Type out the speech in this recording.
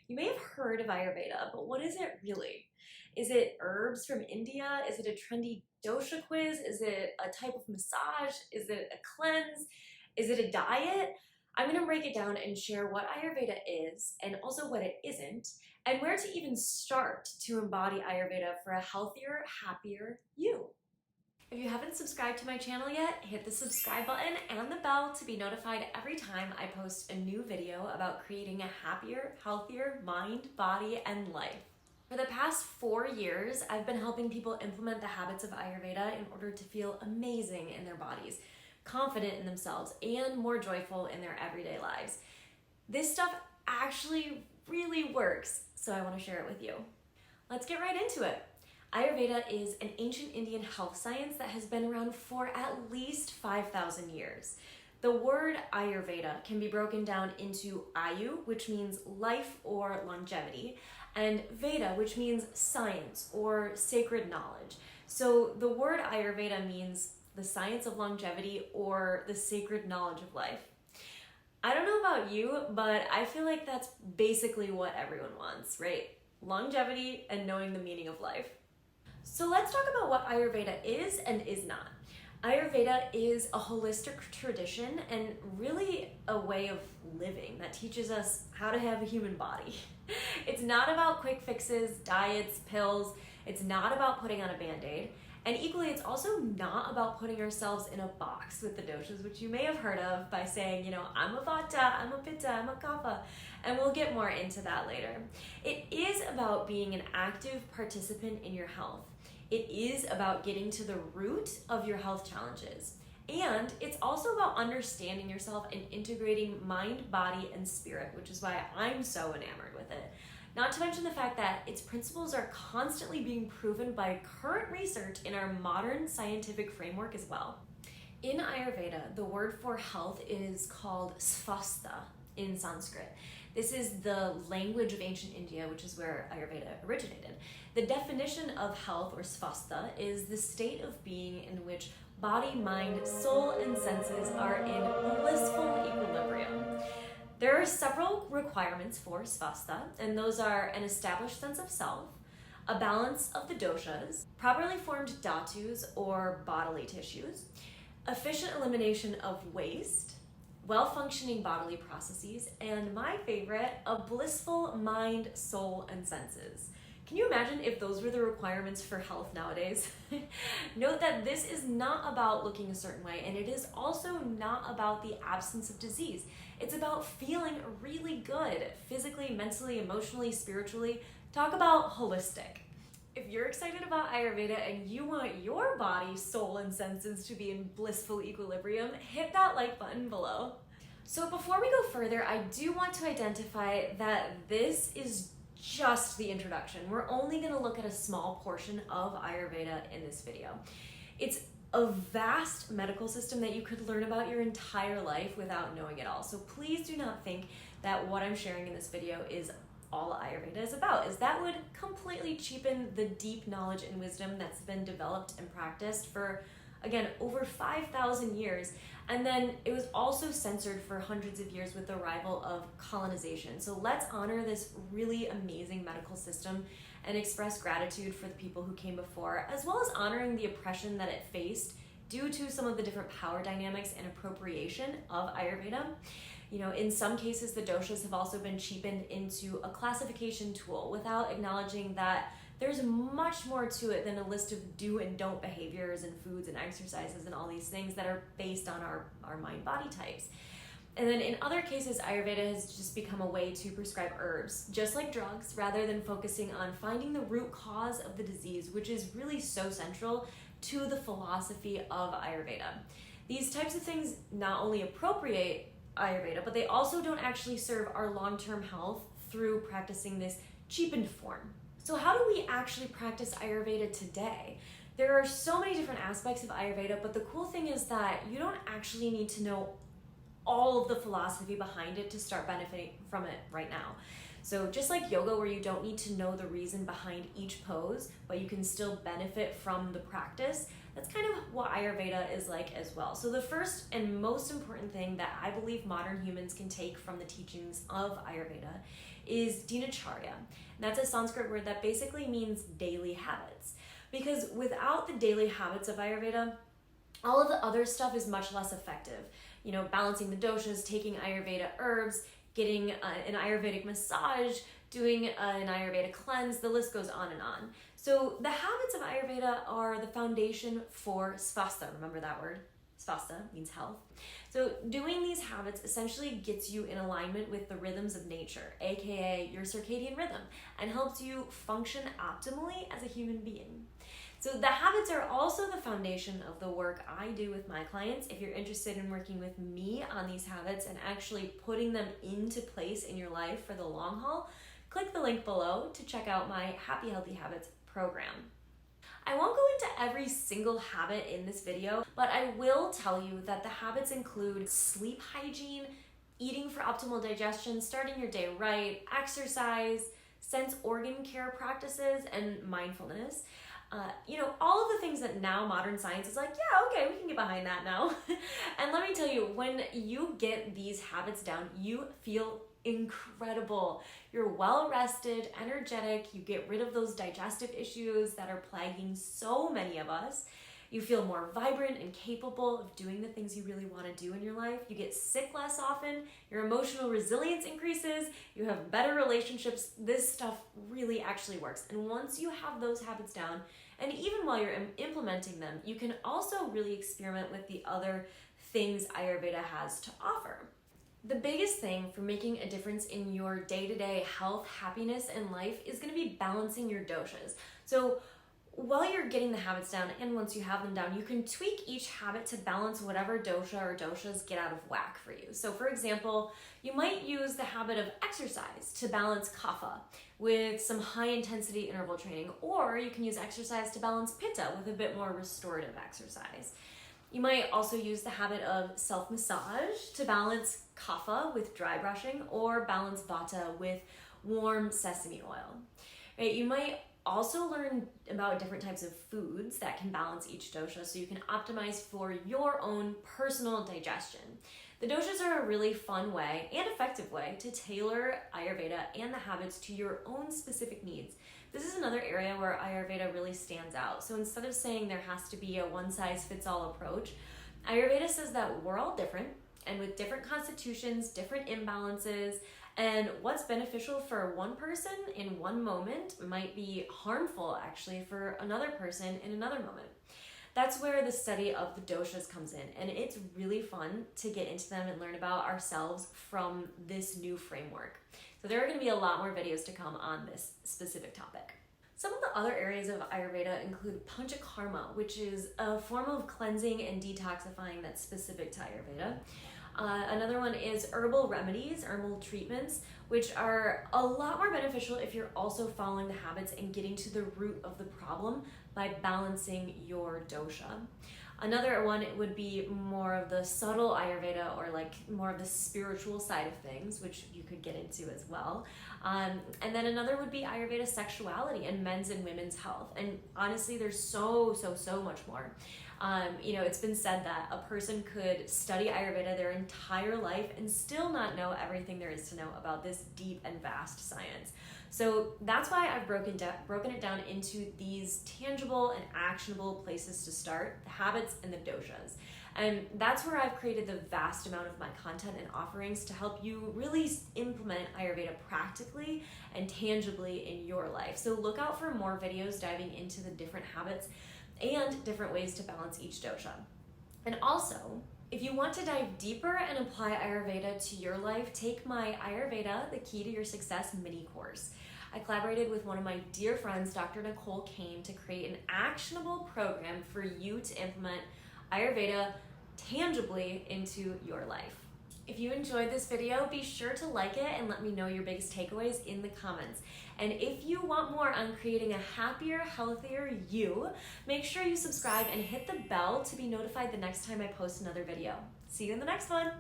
You may have heard of Ayurveda, but what is it really? Is it herbs from India? Is it a trendy dosha quiz? Is it a type of massage? Is it a cleanse? Is it a diet? I'm going to break it down and share what Ayurveda is and also what it isn't, and where to even start to embody Ayurveda for a healthier, happier you. If you haven't subscribed to my channel yet, hit the subscribe button and the bell to be notified every time I post a new video about creating a happier, healthier mind, body, and life. For the past 4 years, I've been helping people implement the habits of Ayurveda in order to feel amazing in their bodies, confident in themselves, and more joyful in their everyday lives. This stuff actually really works, so I want to share it with you. Let's get right into it. Ayurveda is an ancient Indian health science that has been around for at least 5,000 years. The word Ayurveda can be broken down into Ayu, which means life or longevity, and Veda, which means science or sacred knowledge. So the word Ayurveda means the science of longevity or the sacred knowledge of life. I don't know about you, but I feel like that's basically what everyone wants, right? Longevity and knowing the meaning of life. So let's talk about what Ayurveda is and is not. Ayurveda is a holistic tradition and really a way of living that teaches us how to have a human body. It's not about quick fixes, diets, pills. It's not about putting on a Band-Aid. And equally, it's also not about putting ourselves in a box with the doshas, which you may have heard of by saying, I'm a vata, I'm a pitta, I'm a kapha, and we'll get more into that later. It is about being an active participant in your health. It is about getting to the root of your health challenges. And it's also about understanding yourself and integrating mind, body, and spirit, which is why I'm so enamored with it. Not to mention the fact that its principles are constantly being proven by current research in our modern scientific framework as well. In Ayurveda, the word for health is called svastha in Sanskrit. This is the language of ancient India, which is where Ayurveda originated. The definition of health, or svastha, is the state of being in which body, mind, soul, and senses are in blissful equilibrium. There are several requirements for svastha, and those are an established sense of self, a balance of the doshas, properly formed dhatus or bodily tissues, efficient elimination of waste, well-functioning bodily processes, and my favorite, a blissful mind, soul, and senses. Can you imagine if those were the requirements for health nowadays? Note that this is not about looking a certain way, and it is also not about the absence of disease. It's about feeling really good, physically, mentally, emotionally, spiritually. Talk about holistic. If you're excited about Ayurveda and you want your body, soul, and senses to be in blissful equilibrium, hit that like button below. So before we go further, I do want to identify that this is just the introduction. We're only going to look at a small portion of Ayurveda in this video. It's a vast medical system that you could learn about your entire life without knowing it all. So please do not think that what I'm sharing in this video is all Ayurveda is about, as that would completely cheapen the deep knowledge and wisdom that's been developed and practiced for, again, over 5,000 years. And then it was also censored for hundreds of years with the arrival of colonization. So let's honor this really amazing medical system and express gratitude for the people who came before, as well as honoring the oppression that it faced due to some of the different power dynamics and appropriation of Ayurveda. In some cases, the doshas have also been cheapened into a classification tool without acknowledging that there's much more to it than a list of do and don't behaviors and foods and exercises and all these things that are based on our mind-body types. And then in other cases, Ayurveda has just become a way to prescribe herbs, just like drugs, rather than focusing on finding the root cause of the disease, which is really so central to the philosophy of Ayurveda. These types of things not only appropriate Ayurveda, but they also don't actually serve our long-term health through practicing this cheapened form. So how do we actually practice Ayurveda today? There are so many different aspects of Ayurveda, but the cool thing is that you don't actually need to know all of the philosophy behind it to start benefiting from it right now. So just like yoga, where you don't need to know the reason behind each pose, but you can still benefit from the practice, that's kind of what Ayurveda is like as well. So the first and most important thing that I believe modern humans can take from the teachings of Ayurveda is dinacharya. And that's a Sanskrit word that basically means daily habits. Because without the daily habits of Ayurveda, all of the other stuff is much less effective. You know, balancing the doshas, taking Ayurveda herbs, getting an Ayurvedic massage, doing an Ayurveda cleanse, the list goes on and on. So the habits of Ayurveda are the foundation for svastha. Remember that word? Svastha means health. So doing these habits essentially gets you in alignment with the rhythms of nature, aka your circadian rhythm, and helps you function optimally as a human being. So the habits are also the foundation of the work I do with my clients. If you're interested in working with me on these habits and actually putting them into place in your life for the long haul, click the link below to check out my Happy Healthy Habits program. I won't go into every single habit in this video, but I will tell you that the habits include sleep hygiene, eating for optimal digestion, starting your day right, exercise, sense organ care practices, and mindfulness. All of the things that now modern science is like, yeah, okay, we can get behind that now. And let me tell you, when you get these habits down, you feel incredible. You're well rested, energetic, you get rid of those digestive issues that are plaguing so many of us. You feel more vibrant and capable of doing the things you really want to do in your life. You get sick less often, your emotional resilience increases, you have better relationships. This stuff really actually works. And once you have those habits down, and even while you're implementing them, you can also really experiment with the other things Ayurveda has to offer. The biggest thing for making a difference in your day-to-day health, happiness, and life is going to be balancing your doshas. So while you're getting the habits down, and once you have them down, you can tweak each habit to balance whatever dosha or doshas get out of whack for you. So for example, you might use the habit of exercise to balance kapha with some high intensity interval training, or you can use exercise to balance pitta with a bit more restorative exercise. You might also use the habit of self-massage to balance kapha with dry brushing, or balance vata with warm sesame oil. Right? You might also learn about different types of foods that can balance each dosha so you can optimize for your own personal digestion. The doshas are a really fun way and effective way to tailor Ayurveda and the habits to your own specific needs. This is another area where Ayurveda really stands out. So instead of saying there has to be a one-size-fits-all approach, Ayurveda says that we're all different, and with different constitutions, different imbalances, and what's beneficial for one person in one moment might be harmful actually for another person in another moment. That's where the study of the doshas comes in, and it's really fun to get into them and learn about ourselves from this new framework. So there are going to be a lot more videos to come on this specific topic. Some of the other areas of Ayurveda include panchakarma, which is a form of cleansing and detoxifying that's specific to Ayurveda. Another one is herbal remedies, herbal treatments, which are a lot more beneficial if you're also following the habits and getting to the root of the problem by balancing your dosha. Another one would be more of the subtle Ayurveda, or like more of the spiritual side of things, which you could get into as well. And then another would be Ayurveda sexuality and men's and women's health. And honestly, there's so much more. It's been said that a person could study Ayurveda their entire life and still not know everything there is to know about this deep and vast science. So that's why I've broken it down into these tangible and actionable places to start, the habits and the doshas. And that's where I've created the vast amount of my content and offerings to help you really implement Ayurveda practically and tangibly in your life. So look out for more videos diving into the different habits and different ways to balance each dosha. And also, if you want to dive deeper and apply Ayurveda to your life, take my Ayurveda, the Key to Your Success mini course. I collaborated with one of my dear friends, Dr. Nicole Kane, to create an actionable program for you to implement Ayurveda tangibly into your life. If you enjoyed this video, be sure to like it and let me know your biggest takeaways in the comments. And if you want more on creating a happier, healthier you, make sure you subscribe and hit the bell to be notified the next time I post another video. See you in the next one.